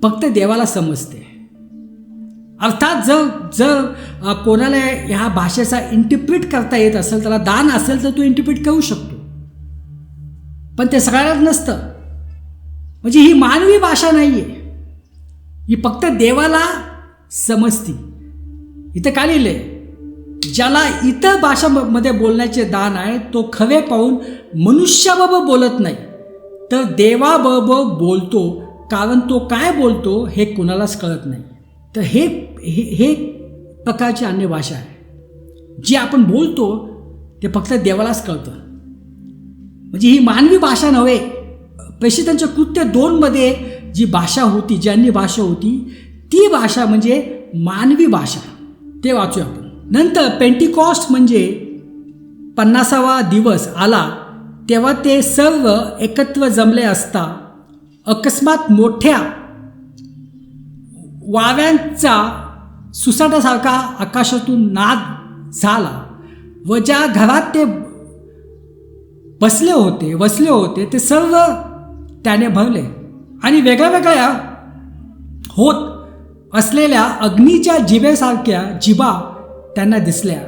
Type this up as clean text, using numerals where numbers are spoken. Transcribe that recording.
फक्त देवाला समजते. अर्थात जर जर कोणाला ह्या भाषेचा इंटरप्रिट करता येत असेल, त्याला दान असेल तर तो इंटरप्रिट करू शकतो, पण ते सगळ्यांनाच नसतं. म्हणजे ही मानवी भाषा नाही आहे, ही फक्त देवाला समजती. इथं काय लिहिलंय, ज्याला इतर भाषामध्ये बोलण्याचे दान आहे तो खरे पाहून मनुष्याबरोबर बोलत नाही तर देवाबरोबर बोलतो, कारण तो काय बोलतो हे कुणालाच कळत नाही. तर हे प्रकारची अन्य भाषा आहे. जी आपण बोलतो ते फक्त देवालाच कळतं. म्हणजे ही मानवी भाषा नव्हे. प्रेषितांच्या कृत्य 2 जी भाषा होती, जी अन्य भाषा होती, ती भाषा म्हणजे मानवी भाषा. ते वाचूया आपण. नंतर पेंटिकॉस्ट म्हणजे 50वा दिवस आला तेव्हा ते सर्व एकत्र जमले असता अकस्मात मोठ्या वाव्यांचा सुसाटासारखा आकाशातून नाद झाला व ज्या घरात ते वसले होते ते सर्व त्याने भरले आणि वेगळ्या होत असलेल्या अग्नीच्या जिभेसारख्या जिभा त्यांना दिसल्या.